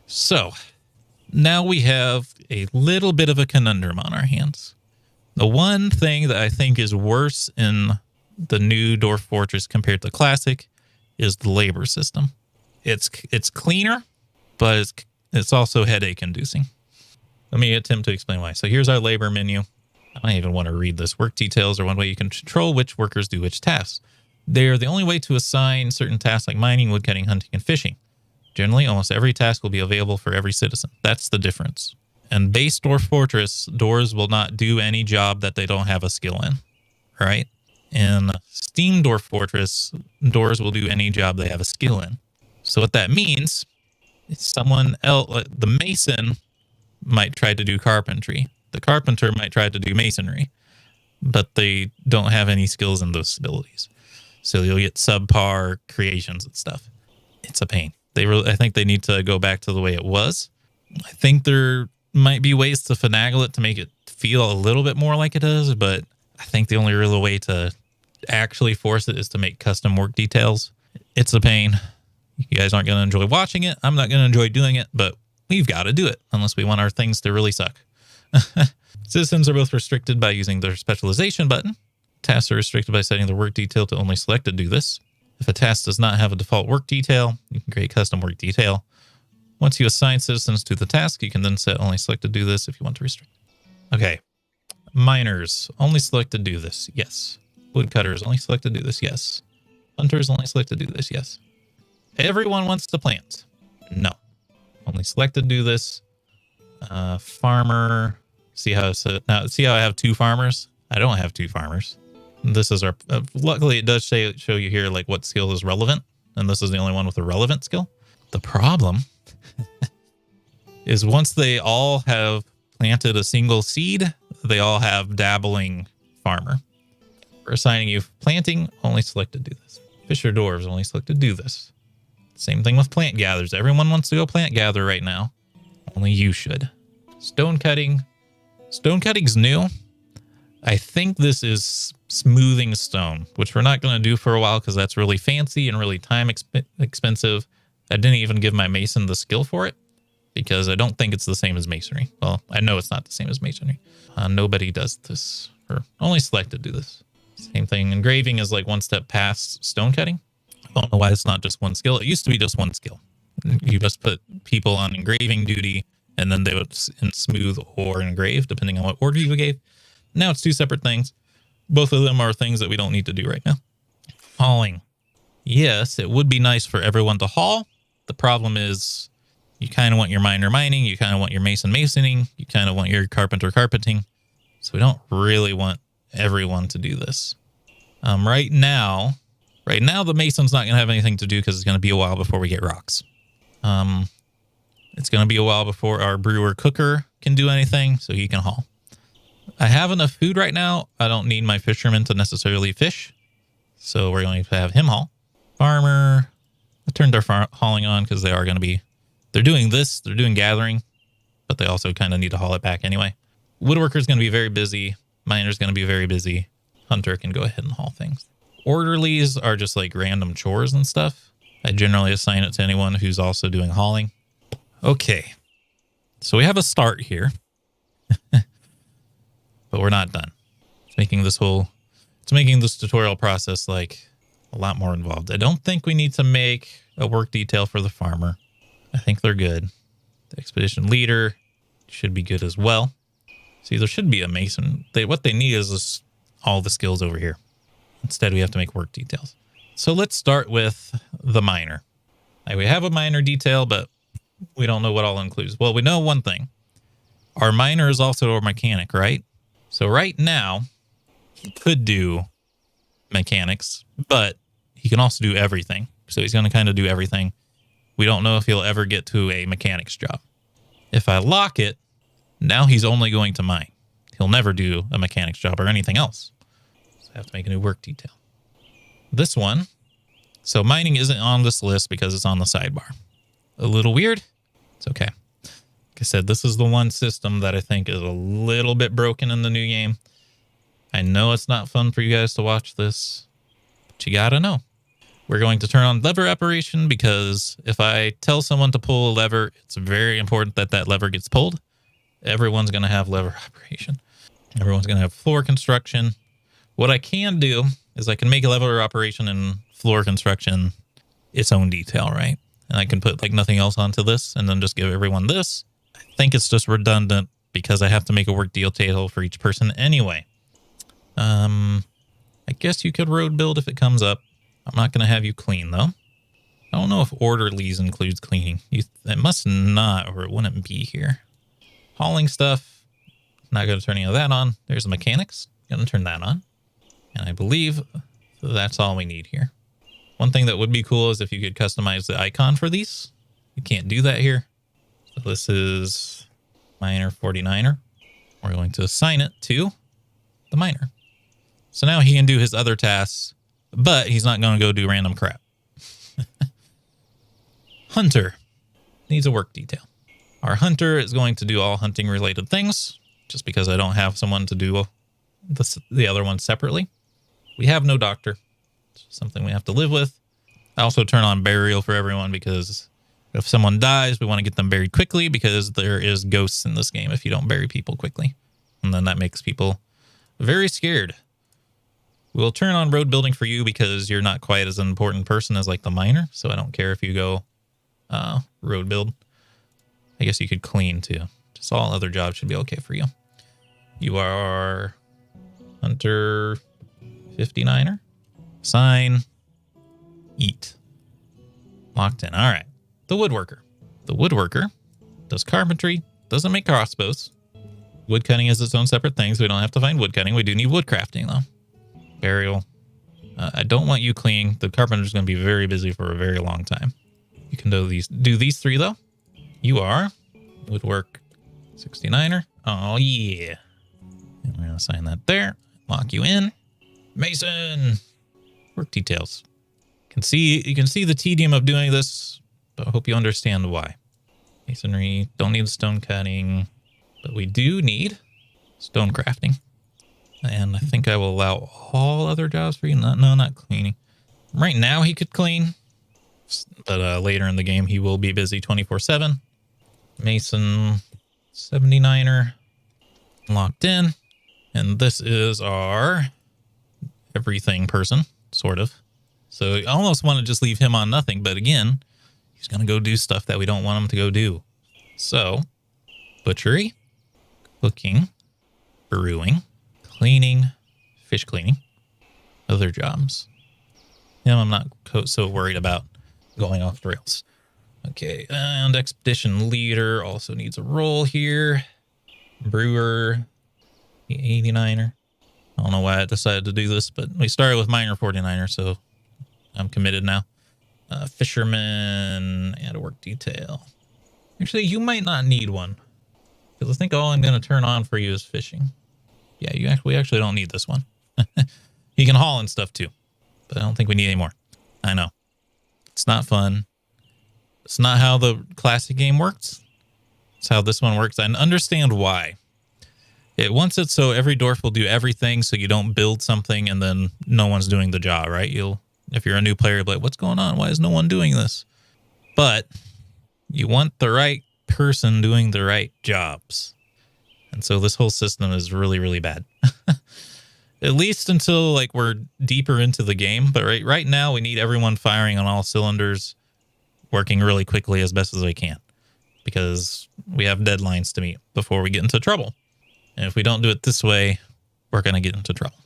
So now we have a little bit of a conundrum on our hands. The one thing that I think is worse in the new Dwarf Fortress compared to Classic is the labor system. It's cleaner, but it's also headache-inducing. Let me attempt to explain why. So here's our labor menu. I don't even want to read this. Work details are one way you can control which workers do which tasks. They are the only way to assign certain tasks like mining, woodcutting, hunting, and fishing. Generally, almost every task will be available for every citizen. That's the difference. And base Dwarf Fortress, doors will not do any job that they don't have a skill in, right? In Steam Dwarf Fortress, doors will do any job they have a skill in. So what that means is someone else, the mason might try to do carpentry. The carpenter might try to do masonry, but they don't have any skills in those abilities. So you'll get subpar creations and stuff. It's a pain. I think they need to go back to the way it was. I think there might be ways to finagle it to make it feel a little bit more like it is, but I think the only real way to actually force it is to make custom work details. It's a pain. You guys aren't going to enjoy watching it. I'm not going to enjoy doing it, but we've got to do it unless we want our things to really suck. Citizens are both restricted by using their specialization button. Tasks are restricted by setting the work detail to only selected do this. If a task does not have a default work detail, you can create custom work detail. Once you assign citizens to the task, you can then set only selected do this if you want to restrict. Okay. Miners, only selected do this. Yes. Woodcutters, only selected do this. Yes. Hunters, only selected do this. Yes. Everyone wants to plant. No. Only selected do this. Farmer. See how I have two farmers? I don't have two farmers. This is our, luckily it does show you here like what skill is relevant. And this is the only one with a relevant skill. The problem is once they all have planted a single seed, they all have dabbling farmer. For assigning you planting, only selected do this. Fisher dwarves, only selected do this. Same thing with plant gatherers. Everyone wants to go plant gather right now. Only you should. Stone cutting. Stone cutting's new. I think this is smoothing stone, which we're not going to do for a while because that's really fancy and really time expensive. I didn't even give my mason the skill for it because I don't think it's the same as masonry. Well, I know it's not the same as masonry. Nobody does this, or only selected do this. Same thing. Engraving is like one step past stone cutting. I don't know why it's not just one skill. It used to be just one skill. You just put people on engraving duty and then they would smooth or engrave depending on what order you gave. Now it's two separate things. Both of them are things that we don't need to do right now. Hauling. Yes, it would be nice for everyone to haul. The problem is you kind of want your miner mining. You kind of want your mason masoning. You kind of want your carpenter carpeting. So we don't really want everyone to do this. Right now, the mason's not going to have anything to do because it's going to be a while before we get rocks. It's going to be a while before our brewer cooker can do anything, so he can haul. I have enough food right now. I don't need my fisherman to necessarily fish. So we're going to have him haul. Farmer. I turned their hauling on because they are going to be... They're doing this. They're doing gathering. But they also kind of need to haul it back anyway. Woodworker's going to be very busy. Miner's going to be very busy. Hunter can go ahead and haul things. Orderlies are just like random chores and stuff. I generally assign it to anyone who's also doing hauling. Okay. So we have a start here. But we're not done. It's making this tutorial process like a lot more involved. I don't think we need to make a work detail for the farmer. I think they're good. The expedition leader should be good as well. See, there should be a mason. What they need is all the skills over here. Instead, we have to make work details. So let's start with the miner. We have a miner detail, but we don't know what all includes. Well, we know one thing. Our miner is also a mechanic, right? So right now, he could do mechanics, but he can also do everything. So he's going to kind of do everything. We don't know if he'll ever get to a mechanic's job. If I lock it, now he's only going to mine. He'll never do a mechanic's job or anything else. So I have to make a new work detail. This one, so mining isn't on this list because it's on the sidebar. A little weird. It's okay. Like I said, this is the one system that I think is a little bit broken in the new game. I know it's not fun for you guys to watch this, but you gotta know. We're going to turn on lever operation because if I tell someone to pull a lever, it's very important that that lever gets pulled. Everyone's going to have lever operation. Everyone's going to have floor construction. What I can do is I can make a lever operation and floor construction its own detail, right? And I can put like nothing else onto this and then just give everyone this. I think it's just redundant because I have to make a work detail for each person anyway. I guess you could road build if it comes up. I'm not going to have you clean though. I don't know if orderlies includes cleaning. It must not, or it wouldn't be here. Hauling stuff. Not going to turn any of that on. There's the mechanics. Going to turn that on. And I believe that's all we need here. One thing that would be cool is if you could customize the icon for these. You can't do that here. So this is miner 49er. We're going to assign it to the miner. So now he can do his other tasks, but he's not going to go do random crap. Hunter needs a work detail. Our hunter is going to do all hunting related things just because I don't have someone to do the other one separately. We have no doctor. It's something we have to live with. I also turn on burial for everyone because if someone dies, we want to get them buried quickly because there is ghosts in this game if you don't bury people quickly. And then that makes people very scared. We'll turn on road building for you because you're not quite as an important person as like the miner. So I don't care if you go road build. I guess you could clean too. Just all other jobs should be okay for you. You are hunter 59er. Sign. Eat. Locked in. All right. The woodworker. The woodworker does carpentry. Doesn't make crossbows. Wood cutting is its own separate thing, so we don't have to find wood cutting. We do need wood crafting though. Burial. I don't want you cleaning. The carpenter's going to be very busy for a very long time. You can do these three though. You are woodwork 69er. Oh yeah. And we're going to assign that there. Lock you in. Mason. Work details. You can see the tedium of doing this, but I hope you understand why. Masonry. Don't need stone cutting, but we do need stone crafting. And I think I will allow all other jobs for you. No, not cleaning. Right now he could clean, but later in the game he will be busy 24/7. Mason 79er locked in. And this is our everything person, sort of. So I almost want to just leave him on nothing, but again, he's going to go do stuff that we don't want him to go do. So, butchery, cooking, brewing, cleaning, fish cleaning, other jobs. I'm not so worried about going off the rails. Okay, and expedition leader also needs a role here. Brewer, the 89er. I don't know why I decided to do this, but we started with miner 49er, so I'm committed now. Fisherman, add a work detail. Actually, you might not need one, because I think all I'm going to turn on for you is fishing. Yeah, we actually don't need this one. He can haul and stuff too, but I don't think we need any more. I know. It's not fun. It's not how the classic game works. It's how this one works. I understand why. It wants it so every dwarf will do everything, so you don't build something and then no one's doing the job, right? If you're a new player, you'll be like, what's going on? Why is no one doing this? But you want the right person doing the right jobs. And so this whole system is really, really bad. At least until like we're deeper into the game. But right now we need everyone firing on all cylinders, working really quickly as best as we can, because we have deadlines to meet before we get into trouble. And if we don't do it this way, we're going to get into trouble.